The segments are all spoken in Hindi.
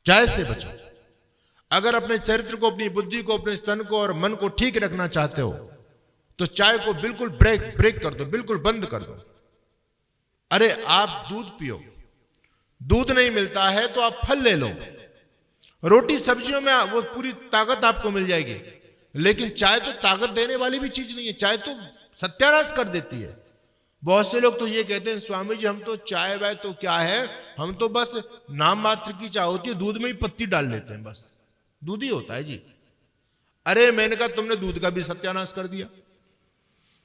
चाय से बचो। अगर अपने चरित्र को, अपनी बुद्धि को, अपने तन को और मन को ठीक रखना चाहते हो तो चाय को बिल्कुल ब्रेक कर दो, बिल्कुल बंद कर दो। अरे आप दूध पियो, दूध नहीं मिलता है तो आप फल ले लो, रोटी सब्जियों में वो पूरी ताकत आपको मिल जाएगी। लेकिन चाय तो ताकत देने वाली भी चीज नहीं है, चाय तो सत्यानाश कर देती है। बहुत से लोग तो ये कहते हैं स्वामी जी हम तो चाय वाय तो क्या है, हम तो बस नाम मात्र की चाय होती है, दूध में ही पत्ती डाल लेते हैं, बस दूध ही होता है जी। अरे मैंने कहा तुमने दूध का भी सत्यानाश कर दिया,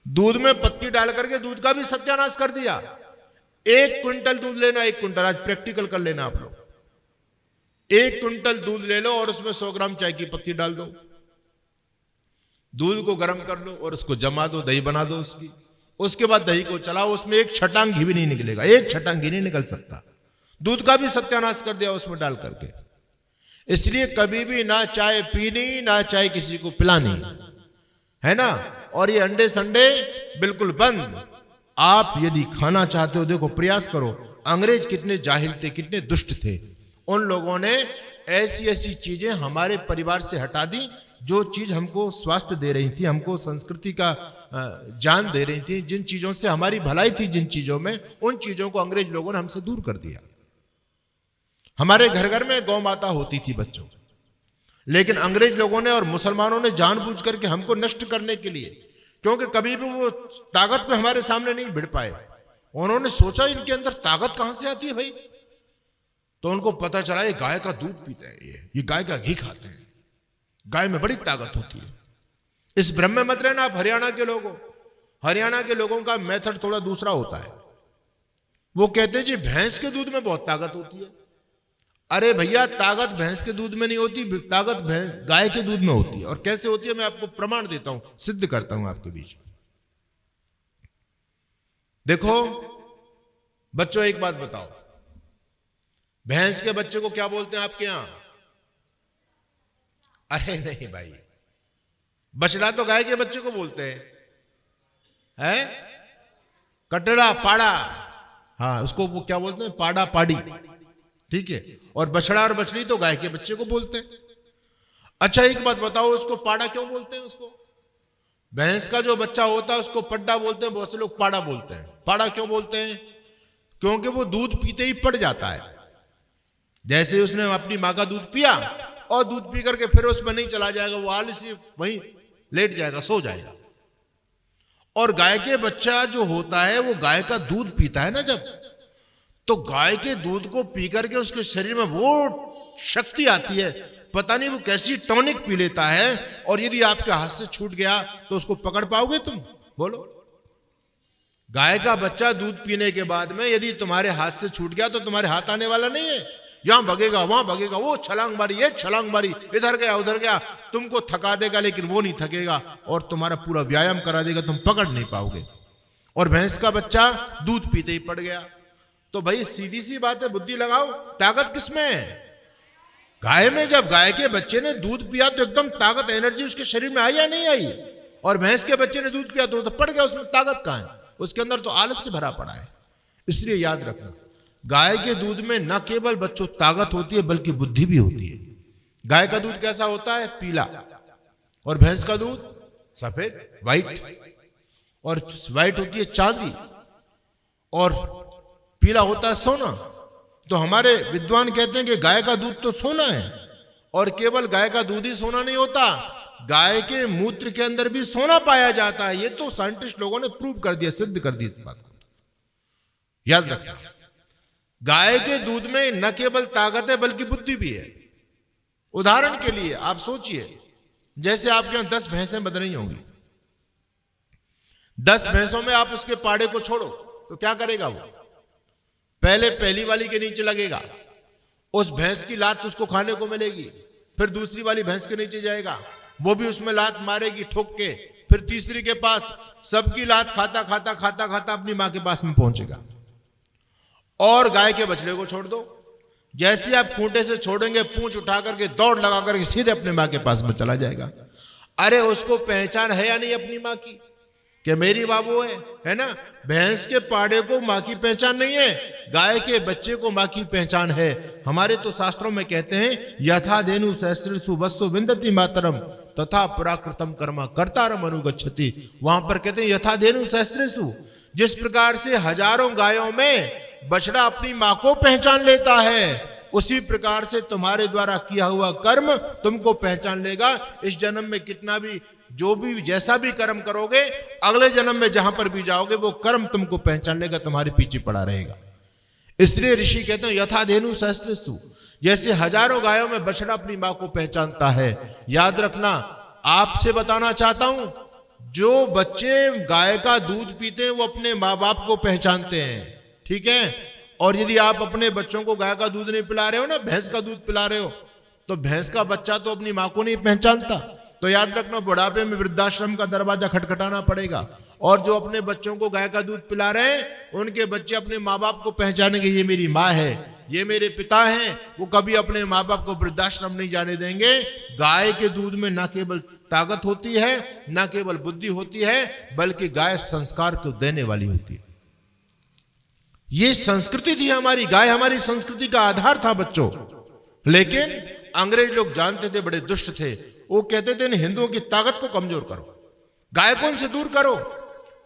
दूध में पत्ती डाल करके दूध का भी सत्यानाश कर दिया। 1 क्विंटल दूध लेना, 1 क्विंटल, आज प्रैक्टिकल कर लेना आप लोग। 1 क्विंटल दूध ले लो और उसमें 100 ग्राम चाय की पत्ती डाल दो, दूध को गर्म कर लो और उसको जमा दो, दही बना दो उसकी। उसके बाद दही को चलाओ, उसमें 1 छटांग घी भी नहीं निकलेगा, 1 छटांग घी नहीं निकल सकता। दूध का भी सत्यानाश कर दिया उसमें डाल करके। इसलिए कभी भी ना चाय पीनी, ना चाय किसी को पिलानी, है ना। और ये अंडे संडे बिल्कुल बंद। आप यदि खाना चाहते हो, देखो प्रयास करो। अंग्रेज कितने जाहिल थे, कितने दुष्ट थे। उन लोगों ने ऐसी ऐसी चीजें हमारे परिवार से हटा दी जो चीज हमको स्वास्थ्य दे रही थी, हमको संस्कृति का ज्ञान दे रही थी, जिन चीजों से हमारी भलाई थी, जिन चीजों में, उन चीजों को अंग्रेज लोगों ने हमसे दूर कर दिया। हमारे घर घर में गौ माता होती थी बच्चों, लेकिन अंग्रेज लोगों ने और मुसलमानों ने जानबूझ करके हमको नष्ट करने के लिए, क्योंकि कभी भी वो ताकत में हमारे सामने नहीं भिड़ पाए, उन्होंने सोचा इनके अंदर ताकत कहां से आती है भाई। तो उनको पता चला ये गाय का दूध पीते हैं, ये गाय का घी खाते हैं, गाय में बड़ी ताकत होती है। इस भ्रम में मत रहना आप हरियाणा के लोगों। हरियाणा के लोगों का मेथड थोड़ा दूसरा होता है। वो कहते हैं जी भैंस के दूध में बहुत ताकत होती है। अरे भैया ताकत भैंस के दूध में नहीं होती, ताकत गाय के दूध में होती है। और कैसे होती है मैं आपको प्रमाण देता हूं, सिद्ध करता हूं आपके बीच में। देखो बच्चों एक बात बताओ, भैंस के बच्चे को क्या बोलते हैं आपके यहां? अरे नहीं भाई, बछड़ा तो गाय के बच्चे को बोलते हैं, कटड़ा पाड़ा, हाँ उसको वो क्या बोलते हैं, पाड़ा पाड़ी, ठीक है। और बछड़ा और बछड़ी तो गाय के बच्चे को बोलते हैं। अच्छा एक बात बताओ, उसको पाड़ा क्यों बोलते हैं? उसको भैंस का जो बच्चा होता है उसको पड्डा बोलते हैं, बहुत से लोग पाड़ा बोलते हैं। पाड़ा क्यों बोलते हैं? क्योंकि वो दूध पीते ही पड़ जाता है। जैसे उसने अपनी मां का दूध पिया और दूध पी करके फिर उसमें नहीं चला जाएगा, वो आलसी वहीं लेट जाएगा, सो जाएगा। और गाय के बच्चा जो होता है वो गाय का दूध पीता है ना जब, तो गाय के दूध को पी करके उसके शरीर में वो शक्ति आती है, पता नहीं वो कैसी टॉनिक पी लेता है। और यदि आपके हाथ से छूट गया तो उसको पकड़ पाओगे तुम? बोलो। गाय का बच्चा दूध पीने के बाद में यदि तुम्हारे हाथ से छूट गया तो तुम्हारे हाथ आने वाला नहीं है, यहां भगेगा वहां भगेगा, वो छलांग मारी ये छलांग मारी, इधर गया उधर गया, तुमको थका देगा लेकिन वो नहीं थकेगा और तुम्हारा पूरा व्यायाम करा देगा, तुम पकड़ नहीं पाओगे। और भैंस का बच्चा दूध पीते ही पड़ गया। तो भाई सीधी सी बात है, बुद्धि लगाओ, ताकत किसमें है? गाय में। जब गाय के बच्चे ने दूध पिया तो एकदम ताकत, एनर्जी उसके शरीर में आई या नहीं आई? और भैंस के बच्चे ने दूध पिया तो पड़ गया, उसमें ताकत कहां है? उसके अंदर तो आलस से भरा पड़ा है। इसलिए याद रखना, गाय के दूध में न केवल बच्चों ताकत होती है बल्कि बुद्धि भी होती है। गाय का दूध कैसा होता है? पीला। और भैंस का दूध सफेद, व्हाइट। और व्हाइट होती है चांदी और पीला होता है सोना। तो हमारे विद्वान कहते हैं कि गाय का दूध तो सोना है। और केवल गाय का दूध ही सोना नहीं होता, गाय के मूत्र के अंदर भी सोना पाया जाता है। ये तो साइंटिस्ट लोगों ने प्रूव कर दिया, सिद्ध कर दिया इस बात को। याद रखना, गाय के दूध में न केवल ताकत है बल्कि बुद्धि भी है। उदाहरण के लिए आप सोचिए, जैसे आपके यहां 10 भैंसें बंध रही होंगी, 10 भैंसों में आप उसके पाड़े को छोड़ो तो क्या करेगा वो? पहले पहली वाली के नीचे लगेगा, उस भैंस की लात उसको खाने को मिलेगी। फिर दूसरी वाली भैंस के नीचे जाएगा, वो भी उसमें लात मारेगी ठोक के। फिर तीसरी के पास, सबकी लात खाता खाता खाता खाता अपनी मां के पास में पहुंचेगा। और गाय के बछड़े को छोड़ दो, जैसे आप खूंटे से छोड़ेंगे, पूंछ उठा करके दौड़ लगा करके सीधे अपने मां के पास में चला जाएगा। अरे उसको पहचान है या नहीं अपनी मां की? कि मेरी माँ वो है ना। भैंस के पाड़े को माँ की पहचान नहीं है, गाय के बच्चे को माँ की पहचान है। हमारे तो शास्त्रों में कहते हैं यथा धेनु सहस्रसु वस्तु विंदति मातरम तथा पुराकृतम कर्मा कर्तारम अनुगच्छति। वहां पर कहते हैं यथा धेनु सहस्रसु, जिस प्रकार से हजारों गायों में बछड़ा अपनी माँ को पहचान लेता है, उसी प्रकार से तुम्हारे द्वारा किया हुआ कर्म तुमको पहचान लेगा। इस जन्म में कितना भी जो भी जैसा भी कर्म करोगे, अगले जन्म में जहां पर भी जाओगे वो कर्म तुमको पहचान लेगा, तुम्हारे पीछे पड़ा रहेगा। इसलिए ऋषि कहते हैं यथा धेनु सहस्रसु, जैसे हजारों गायों में बछड़ा अपनी मां को पहचानता है। याद रखना, आपसे बताना चाहता हूं, जो बच्चे गाय का दूध पीते हैं वो अपने माँ बाप को पहचानते हैं, ठीक है। और यदि आप अपने बच्चों को गाय का दूध नहीं पिला रहे हो ना, भैंस का दूध पिला रहे हो, तो भैंस का बच्चा तो अपनी मां को नहीं पहचानता। तो याद रखना, बुढ़ापे में वृद्धाश्रम का दरवाजा खटखटाना पड़ेगा। और जो अपने बच्चों को गाय का दूध पिला रहे हैं, उनके बच्चे अपने माँ बाप को पहचानेंगे, ये मेरी माँ है, ये मेरे पिता हैं। वो कभी अपने माँ बाप को वृद्धाश्रम नहीं जाने देंगे। गाय के दूध में ना केवल ताकत होती है, ना केवल बुद्धि होती है, बल्कि गाय संस्कार को देने वाली होती है। ये संस्कृति थी हमारी, गाय हमारी संस्कृति का आधार था बच्चों। लेकिन अंग्रेज लोग जानते थे, बड़े दुष्ट थे, वो कहते थे इन हिंदुओं की ताकत को कमजोर करो, गाय को उनसे दूर करो।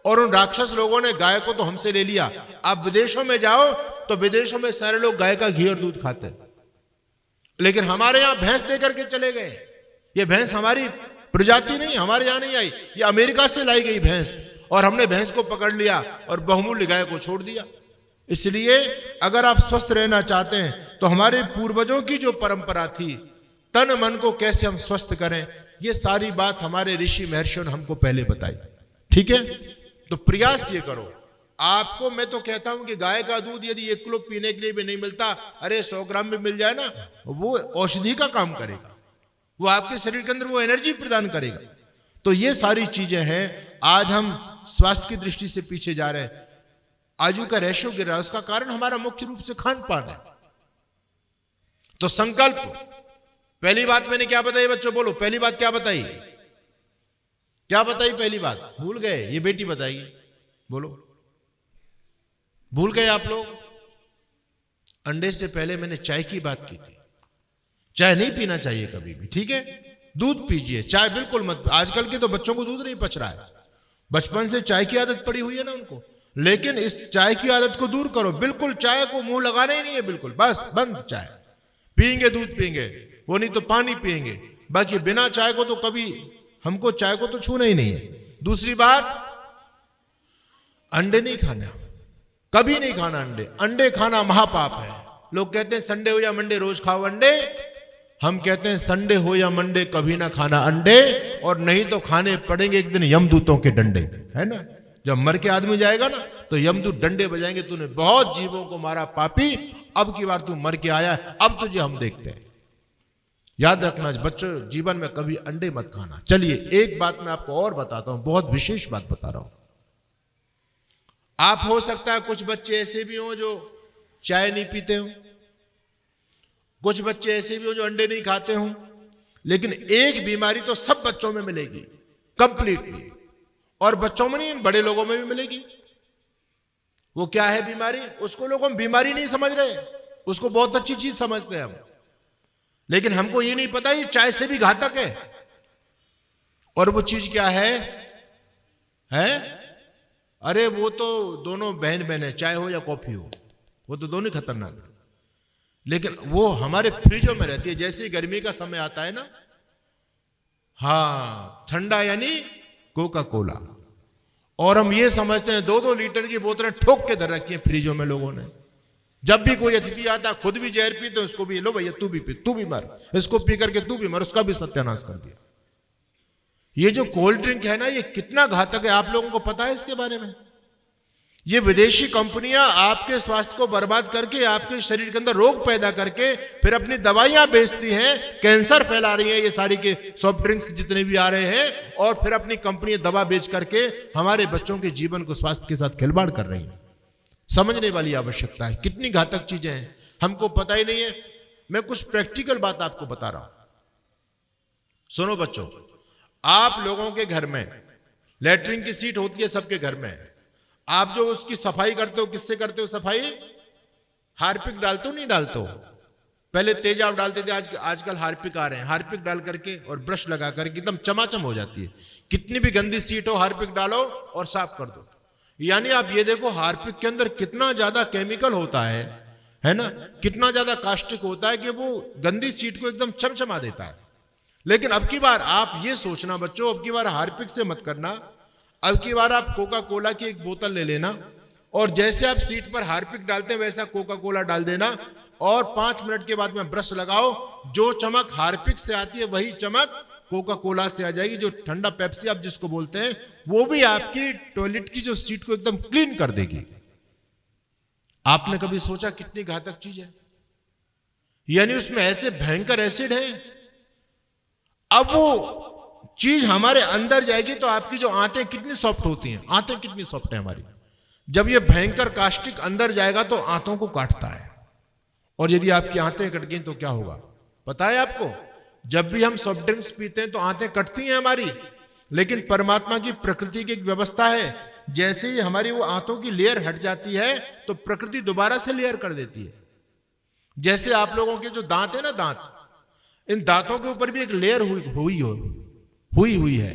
और उन राक्षस लोगों ने गाय को तो हमसे ले लिया। आप विदेशों में जाओ तो विदेशों में सारे लोग गाय का घी और दूध खाते, लेकिन हमारे यहां भैंस देकर के चले गए। ये भैंस हमारी प्रजाति नहीं, हमारे यहां नहीं आई, ये अमेरिका से लाई गई भैंस, और हमने भैंस को पकड़ लिया और बहुमूल्य गाय को छोड़ दिया। इसलिए अगर आप स्वस्थ रहना चाहते हैं तो हमारे पूर्वजों की जो परंपरा थी, तन मन को कैसे हम स्वस्थ करें, ये सारी बात हमारे ऋषि महर्षियों ने हमको पहले बताई, ठीक है। तो प्रयास ये करो। आपको मैं तो कहता हूं कि गाय का दूध यदि 1 किलो पीने के लिए भी नहीं मिलता, अरे 100 ग्राम भी मिल जाए ना, वो औषधि का काम करेगा, वो आपके शरीर के अंदर वो एनर्जी प्रदान करेगा। तो ये सारी चीजें हैं। आज हम स्वास्थ्य की दृष्टि से पीछे जा रहे हैं, आयु का रेशो गिर रहा है, उसका कारण हमारा मुख्य रूप से खान पान है। तो संकल्प, पहली बात मैंने क्या बताई बच्चों, बोलो पहली बात क्या बताई, क्या बताई पहली बात, भूल गए, ये बेटी बताइए, बोलो भूल गए आप लोग। अंडे से पहले मैंने चाय की बात की थी। चाय नहीं पीना चाहिए कभी भी, ठीक है, दूध पीजिए, चाय बिल्कुल मत। आजकल के तो बच्चों को दूध नहीं पच रहा है, बचपन से चाय की आदत पड़ी हुई है ना उनको, लेकिन इस चाय की आदत को दूर करो। बिल्कुल चाय को मुंह लगाना ही नहीं है, बिल्कुल बस बंद। चाय पियेंगे, दूध पियेंगे, वो नहीं तो पानी पियेंगे, बाकी बिना चाय को तो कभी हमको चाय को तो छूना ही नहीं है। दूसरी बात, अंडे नहीं खाना, कभी नहीं खाना अंडे। अंडे खाना महापाप है। लोग कहते हैं संडे हो या मंडे रोज खाओ अंडे, हम कहते हैं संडे हो या मंडे कभी ना खाना अंडे, और नहीं तो खाने पड़ेंगे एक दिन यमदूतों के डंडे, है ना। जब मर के आदमी जाएगा ना तो यमदूत डंडे बजाएंगे, तूने बहुत जीवों को मारा पापी, अब की बार तू मर के आया, अब तुझे हम देखते हैं। याद रखना बच्चों, जीवन में कभी अंडे मत खाना। चलिए एक बात मैं आपको और बताता हूं, बहुत विशेष बात बता रहा हूं। आप हो सकता है कुछ बच्चे ऐसे भी हों जो चाय नहीं पीते हो, कुछ बच्चे ऐसे भी हों जो अंडे नहीं खाते हों, लेकिन एक बीमारी तो सब बच्चों में मिलेगी कंप्लीटली, और बच्चों में नहीं बड़े लोगों में भी मिलेगी। वो क्या है बीमारी, उसको लोग हम बीमारी नहीं समझ रहे, उसको बहुत अच्छी चीज समझते हैं हम, लेकिन हमको ये नहीं पता ये चाय से भी घातक है। और वो चीज क्या है? अरे वो तो दोनों बहन बहन है, चाय हो या कॉफी हो, वो तो दोनों खतरनाक है, लेकिन वो हमारे फ्रिजों में रहती है। जैसे गर्मी का समय आता है ना, हाँ ठंडा यानी कोका कोला, और हम ये समझते हैं 2-2 लीटर की बोतलें ठोक के धर रखी हैं फ्रिजों में लोगों ने। जब भी कोई अतिथि आता है खुद भी जहर पीते हैं, उसको भी लो भैया तू भी पी, तू भी मर, इसको पी करके तू भी मर, उसका भी सत्यानाश कर दिया। ये जो कोल्ड ड्रिंक है ना, ये कितना घातक है, आप लोगों को पता है इसके बारे में? ये विदेशी कंपनियां आपके स्वास्थ्य को बर्बाद करके, आपके शरीर के अंदर रोग पैदा करके फिर अपनी दवाइयां बेचती हैं, कैंसर फैला रही है ये सारी के सॉफ्ट ड्रिंक्स जितने भी आ रहे हैं, और फिर अपनी कंपनी दवा बेच करके हमारे बच्चों के जीवन को स्वास्थ्य के साथ खिलवाड़ कर रही है। समझने वाली आवश्यकता है, कितनी घातक चीजें हैं हमको पता ही नहीं है। मैं कुछ प्रैक्टिकल बात आपको बता रहा हूं, सुनो बच्चों। आप लोगों के घर में लेटरिन की सीट होती है सबके घर में। आप जो उसकी सफाई करते हो, किससे करते हो सफाई? हार्पिक डालते हो नहीं डालते हो? पहले तेजाब डालते थे, आजकल हार्पिक आ रहे हैं। हार्पिक डाल करके और ब्रश लगा करके एकदम चमाचम हो जाती है। कितनी भी गंदी सीट हो, हार्पिक डालो और साफ कर दो। यानी आप ये देखो हार्पिक के अंदर कितना ज्यादा केमिकल होता है ना, कितना ज्यादा कास्टिक होता है कि वो गंदी सीट को एकदम चमचमा देता है। लेकिन अब की बार आप ये सोचना बच्चों, अब की बार हार्पिक से मत करना। अब की बार आप कोका कोला की एक बोतल ले लेना और जैसे आप सीट पर हार्पिक डालते हैं वैसा कोका कोला डाल देना और 5 मिनट के बाद में ब्रश लगाओ। जो चमक हार्पिक से आती है वही चमक कोका कोला से आ जाएगी। जो ठंडा पेप्सी आप जिसको बोलते हैं, वो भी आपकी टॉयलेट की जो सीट को एकदम क्लीन कर देगी। आपने कभी सोचा कितनी घातक चीज है? यानी उसमें ऐसे भयंकर एसिड है। अब वो चीज हमारे अंदर जाएगी तो आपकी जो आंतें कितनी सॉफ्ट होती हैं, आंतें कितनी सॉफ्ट है हमारी। जब ये भयंकर कास्टिक अंदर जाएगा तो आंतों को काटता है। और यदि आपकी आंतें कट गई तो क्या होगा पता है आपको? जब भी हम सॉफ्ट ड्रिंक्स पीते हैं तो आंतें कटती हैं हमारी, लेकिन परमात्मा की प्रकृति की एक व्यवस्था है, जैसे ही हमारी वो आंतों की लेयर हट जाती है तो प्रकृति दोबारा से लेयर कर देती है। जैसे आप लोगों के जो दांत है ना, दांत, इन दांतों के ऊपर भी एक लेयर हुई है।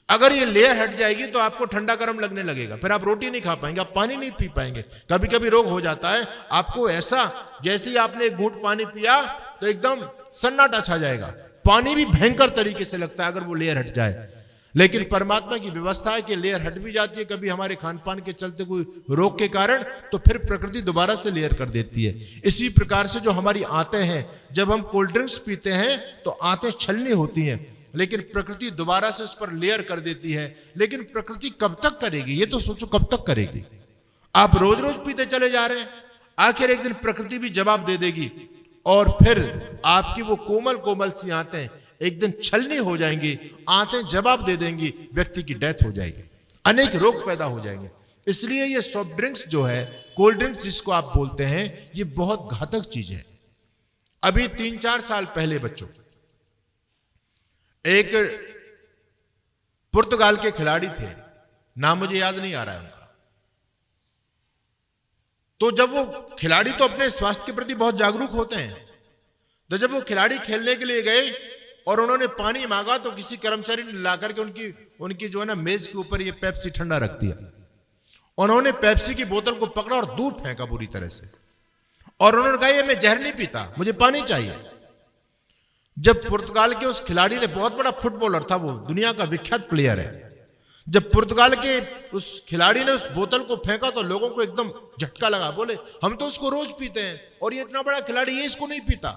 अगर ये लेयर हट जाएगी तो आपको ठंडा गर्म लगने लगेगा, फिर आप रोटी नहीं खा पाएंगे, आप पानी नहीं पी पाएंगे। कभी कभी रोग हो जाता है आपको ऐसा, जैसे ही आपने एक घूंट पानी पिया तो एकदम सन्नाटा छा जाएगा। पानी भी भयंकर तरीके से लगता है अगर वो लेयर हट जाए। लेकिन परमात्मा की व्यवस्था है कि लेयर हट भी जाती है कभी हमारे खान पान के चलते कोई रोग के कारण, तो फिर प्रकृति दोबारा से लेयर कर देती है। इसी प्रकार से जो हमारी आंतें हैं, जब हम कोल्ड ड्रिंक्स पीते हैं तो आंतें छलनी होती हैं, लेकिन प्रकृति दोबारा से उस पर लेयर कर देती है। लेकिन प्रकृति कब तक करेगी, ये तो सोचो कब तक करेगी। आप रोज रोज पीते चले जा रहे हैं, आखिर एक दिन प्रकृति भी जवाब दे देगी और फिर आपकी वो कोमल कोमल सी आंतें एक दिन छलनी हो जाएंगी, आंतें जवाब दे देंगी, व्यक्ति की डेथ हो जाएगी, अनेक रोग पैदा हो जाएंगे। इसलिए ये सॉफ्ट ड्रिंक्स जो है, कोल्ड ड्रिंक्स जिसको आप बोलते हैं, ये बहुत घातक चीज है। अभी 3-4 साल पहले बच्चों, एक पुर्तगाल के खिलाड़ी थे, नाम मुझे याद नहीं आ रहा है उनका। तो जब वो खिलाड़ी तो अपने स्वास्थ्य के प्रति बहुत जागरूक होते हैं, तो जब वो खिलाड़ी खेलने के लिए गए और उन्होंने पानी मांगा तो किसी कर्मचारी ने लाकर के उनकी जो है ना मेज के ऊपर ये पेप्सी ठंडा रख दिया। उन्होंने पेप्सी की बोतल को पकड़ा और दूर फेंका बुरी तरह से, और उन्होंने कहा ये मैं जहर नहीं पीता, मुझे पानी चाहिए। जब पुर्तगाल के उस खिलाड़ी ने, बहुत बड़ा फुटबॉलर था वो, दुनिया का विख्यात प्लेयर है, जब पुर्तगाल के उस खिलाड़ी ने उस बोतल को फेंका तो लोगों को एकदम झटका लगा। बोले हम तो इसको रोज पीते हैं और ये इतना बड़ा खिलाड़ी ये इसको नहीं पीता।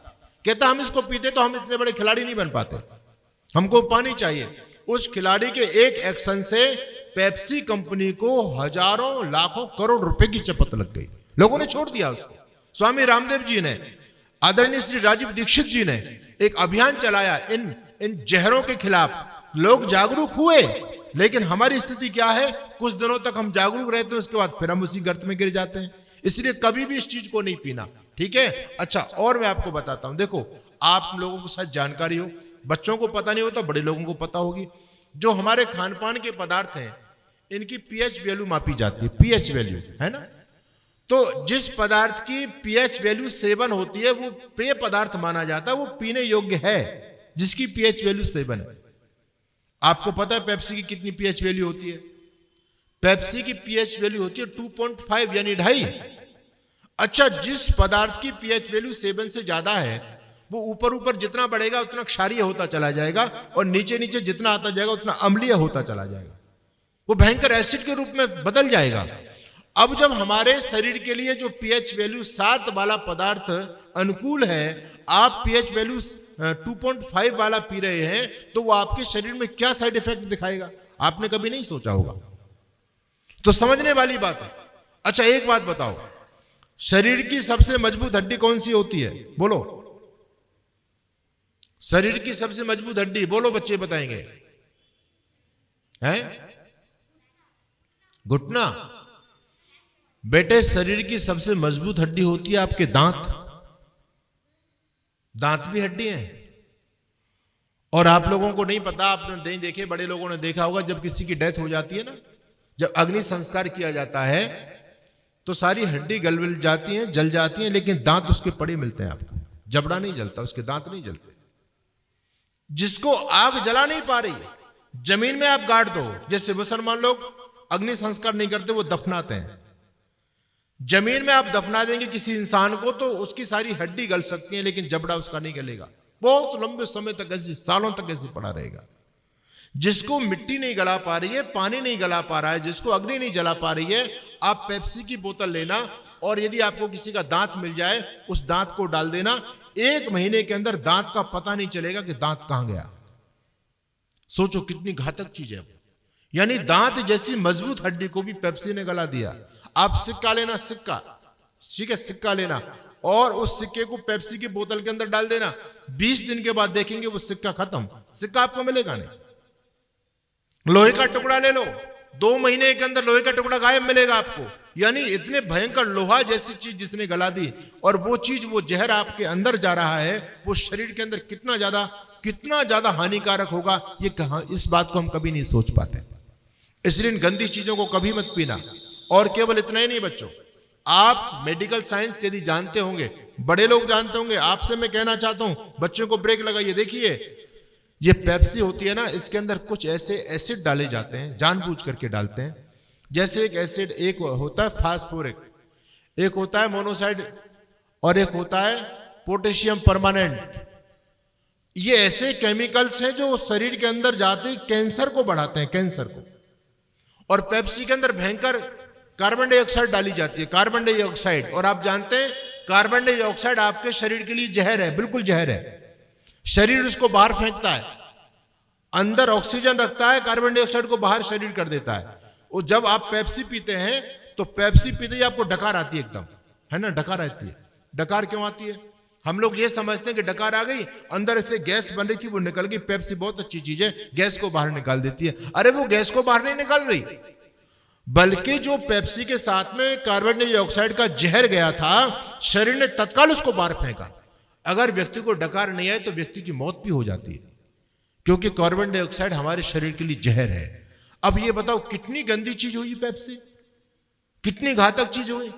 कहता हम इसको पीते तो हम इतने बड़े खिलाड़ी नहीं बन पाते, हमको पानी चाहिए। उस खिलाड़ी के एक एक्शन से पेप्सी कंपनी को हजारों लाखों करोड़ रुपए की चपत लग गई। लोगों ने छोड़ दिया उसको। स्वामी रामदेव जी ने, आदरणीय श्री राजीव दीक्षित जी ने एक अभियान चलाया इन जहरों के खिलाफ। लोग जागरूक हुए, लेकिन हमारी स्थिति क्या है, कुछ दिनों तक हम जागरूक रहते हैं, उसके बाद फिर हम उसी गर्त में गिर जाते हैं। इसलिए कभी भी इस चीज को नहीं पीना, ठीक है? अच्छा, और मैं आपको बताता हूं, देखो आप लोगों को शायद जानकारी हो, बच्चों को पता नहीं होता, बड़े लोगों को पता होगी। जो हमारे खान पान के पदार्थ हैं, इनकी पीएच वैल्यू मापी जाती है, पीएच वैल्यू, है ना? तो जिस पदार्थ की पीएच वैल्यू 7 होती है वो पेय पदार्थ माना जाता है, वो पीने योग्य है जिसकी पीएच वैल्यू 7 है। आपको पता है पेप्सी की कितनी पीएच वैल्यू होती है? पेप्सी की पीएच वैल्यू होती है 2.5 यानी 2.5। अच्छा, जिस पदार्थ की पीएच वैल्यू 7 से ज्यादा है वो ऊपर ऊपर जितना बढ़ेगा उतना क्षारीय होता चला जाएगा, और नीचे नीचे जितना आता जाएगा उतना अम्लीय होता चला जाएगा, वो भयंकर एसिड के रूप में बदल जाएगा। अब जब हमारे शरीर के लिए जो पीएच वैल्यू 7 वाला पदार्थ अनुकूल है, आप पीएच वैल्यू 2.5 वाला पी रहे हैं, तो वो आपके शरीर में क्या साइड इफेक्ट दिखाएगा, आपने कभी नहीं सोचा होगा। तो समझने वाली बात है। अच्छा, एक बात बताओ, शरीर की सबसे मजबूत हड्डी कौन सी होती है? बोलो, शरीर की सबसे मजबूत हड्डी बोलो, बच्चे बताएंगे। हैं? घुटना। बेटे, शरीर की सबसे मजबूत हड्डी होती है आपके दांत। दांत भी हड्डी हैं, और आप लोगों को नहीं पता, आपने नहीं देखे, बड़े लोगों ने देखा होगा, जब किसी की डेथ हो जाती है ना, जब अग्नि संस्कार किया जाता है तो सारी हड्डी गल जाती है, जल जाती है, लेकिन दांत उसके पड़े मिलते हैं आपको। जबड़ा नहीं जलता, उसके दांत नहीं जलते। जिसको आग जला नहीं पा रही, जमीन में आप गाड़ दो। जैसे मुसलमान लोग अग्नि संस्कार नहीं करते, वो दफनाते हैं। जमीन में आप दफना देंगे किसी इंसान को तो उसकी सारी हड्डी गल सकती है, लेकिन जबड़ा उसका नहीं गलेगा। बहुत लंबे समय तक ऐसे, सालों तक ऐसे पड़ा रहेगा। जिसको मिट्टी नहीं गला पा रही है, पानी नहीं गला पा रहा है, जिसको अग्नि नहीं जला पा रही है, आप पेप्सी की बोतल लेना और यदि आपको किसी का दांत मिल जाए, उस दांत को डाल देना, 1 महीने के अंदर दांत का पता नहीं चलेगा कि दांत कहां गया। सोचो कितनी घातक चीज है। यानी दांत जैसी मजबूत हड्डी को भी पेप्सी ने गला दिया। आप सिक्का लेना, सिक्का, ठीक है, सिक्का लेना और उस सिक्के को पेप्सी की बोतल के अंदर डाल देना, 20 दिन के बाद देखेंगे वो सिक्का खत्म, सिक्का आपको मिलेगा नहीं। लोहे का टुकड़ा ले लो, 2 महीने के अंदर लोहे का टुकड़ा गायब मिलेगा आपको। यानी इतने भयंकर लोहा जैसी चीज जिसने गला दी, और वो चीज, वो जहर आपके अंदर जा रहा है, वो शरीर के अंदर कितना ज्यादा हानिकारक होगा, ये कहां, इस बात को हम कभी नहीं सोच पाते। इसलिए इन गंदी चीजों को कभी मत पीना। और केवल इतना ही नहीं बच्चों, आप मेडिकल साइंस यदि जानते होंगे, बड़े लोग जानते होंगे, आपसे मैं कहना चाहता हूं, बच्चों को ब्रेक लगाइए। देखिए ये पेप्सी होती है ना, इसके अंदर कुछ ऐसे एसिड डाले जाते हैं, जानबूझ करके डालते हैं। जैसे एक एसिड, एक होता है फास्फोरिक, एक होता है मोनोसाइड, और एक होता है पोटेशियम परमानेंट। ये ऐसे केमिकल्स हैं जो शरीर के अंदर जाते ही कैंसर को बढ़ाते हैं, कैंसर को। और पेप्सी के अंदर भयंकर कार्बन डाइऑक्साइड डाली जाती है, कार्बन डाइऑक्साइड। और आप जानते हैं कार्बन डाइऑक्साइड आपके शरीर के लिए जहर है, बिल्कुल जहर है। शरीर उसको बाहर फेंकता है, अंदर ऑक्सीजन रखता है, कार्बन डाइऑक्साइड को बाहर शरीर कर देता है। और जब आप पेप्सी पीते हैं तो पेप्सी पीते ही आपको डकार आती है, एकदम, है ना, डकार आती है। डकार क्यों आती है? हम लोग ये समझते हैं कि डकार आ गई, अंदर से गैस बन रही थी वो निकल गई। पेप्सी बहुत अच्छी चीज है, गैस को बाहर निकाल देती है। अरे वो गैस को बाहर नहीं निकाल रही, बल्कि जो पेप्सी के साथ में कार्बन डाइऑक्साइड का जहर गया था, शरीर ने तत्काल उसको बाहर फेंका। अगर व्यक्ति को डकार नहीं आए तो व्यक्ति की मौत भी हो जाती है, क्योंकि कार्बन डाइऑक्साइड हमारे शरीर के लिए जहर है। अब ये बताओ कितनी गंदी चीज हुई पेप्सी, कितनी घातक चीज हुई।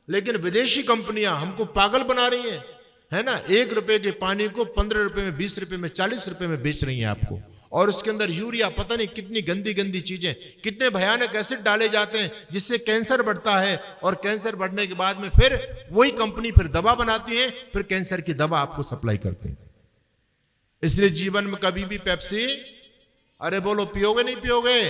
लेकिन विदेशी कंपनियां हमको पागल बना रही हैं, है ना। 1 रुपए के पानी को 15 रुपए में, 20 रुपए में, 40 रुपए में बेच रही हैं आपको। और उसके अंदर यूरिया, पता नहीं कितनी गंदी गंदी चीजें, कितने भयानक एसिड डाले जाते हैं, जिससे कैंसर बढ़ता है। और कैंसर बढ़ने के बाद में फिर वही कंपनी फिर दवा बनाती है, फिर कैंसर की दवा आपको सप्लाई करते हैं। इसलिए जीवन में कभी भी पेप्सी, अरे बोलो, पियोगे नहीं पियोगे?